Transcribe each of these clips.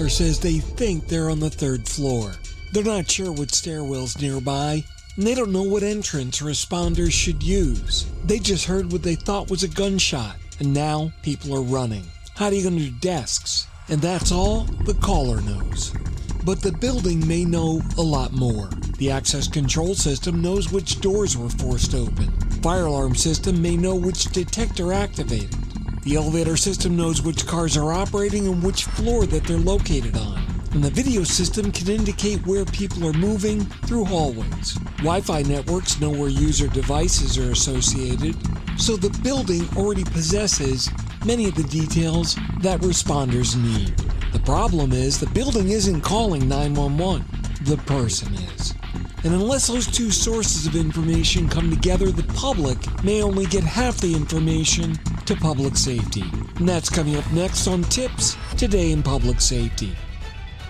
caller says they think they're on the 3rd floor. They're not sure what stairwell's nearby, and they don't know what entrance responders should use. They just heard what they thought was a gunshot, and now people are running, hiding under desks. And that's all the caller knows. But the building may know a lot more. The access control system knows which doors were forced open. Fire alarm system may know which detector activated. The elevator system knows which cars are operating and which floor that they're located on. And the video system can indicate where people are moving through hallways. Wi-Fi networks know where user devices are associated, so the building already possesses many of the details that responders need. The problem is the building isn't calling 911, the person is. And unless those two sources of information come together, the public may only get half the information to public safety. And that's coming up next on TiPS Today in Public Safety.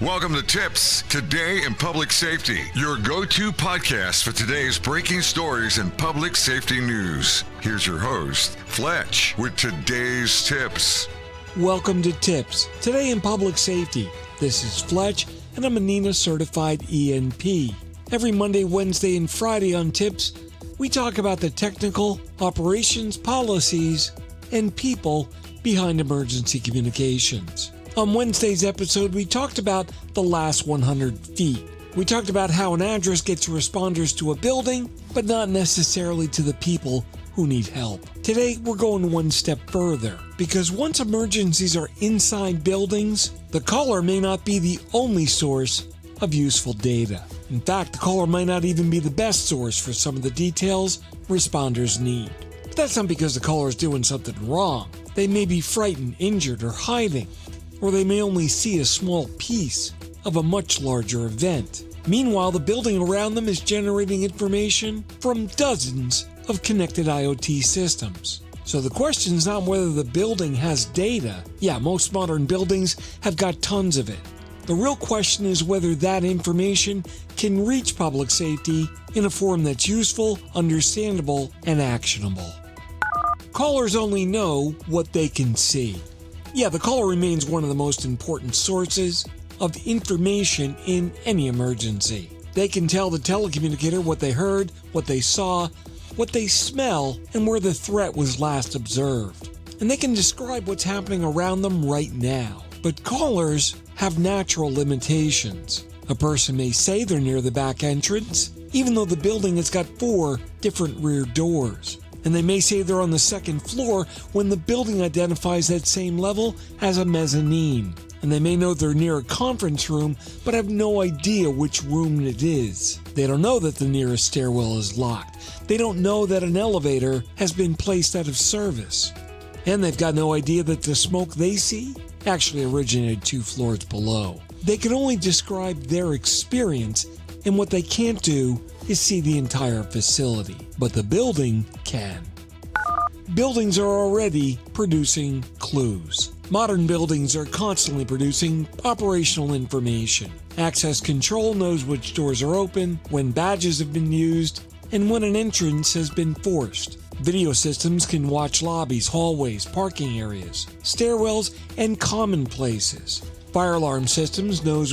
Welcome to TiPS Today in Public Safety, your go-to podcast for today's breaking stories in public safety news. Here's your host, Fletch, with today's tips. Welcome to TiPS Today in Public Safety. This is Fletch, and I'm a NENA certified ENP. Every Monday, Wednesday, and Friday on TiPS, we talk about the technical, operations, policies, and people behind emergency communications. On Wednesday's episode, we talked about the last 100 feet. We talked about how an address gets responders to a building, but not necessarily to the people who need help. Today, we're going one step further, because once emergencies are inside buildings, the caller may not be the only source of useful data. In fact, the caller might not even be the best source for some of the details responders need. But that's not because the caller is doing something wrong. They may be frightened, injured, or hiding, or they may only see a small piece of a much larger event. Meanwhile, the building around them is generating information from dozens of connected IoT systems. So the question is not whether the building has data. Yeah, most modern buildings have got tons of it. The real question is whether that information can reach public safety in a form that's useful, understandable, and actionable. Callers only know what they can see. Yeah, the caller remains one of the most important sources of information in any emergency. They can tell the telecommunicator what they heard, what they saw, what they smell, and where the threat was last observed. And they can describe what's happening around them right now. But callers have natural limitations. A person may say they're near the back entrance, even though the building has got 4 different rear doors. And they may say they're on the 2nd floor when the building identifies that same level as a mezzanine. And they may know they're near a conference room, but have no idea which room it is. They don't know that the nearest stairwell is locked. They don't know that an elevator has been placed out of service. And they've got no idea that the smoke they see actually originated 2 floors below. They can only describe their experience, and what they can't do is see the entire facility. But the building can. Buildings are already producing clues. Modern buildings are constantly producing operational information. Access control knows which doors are open, when badges have been used, and when an entrance has been forced. Video systems can watch lobbies, hallways, parking areas, stairwells, and common places. Fire alarm systems knows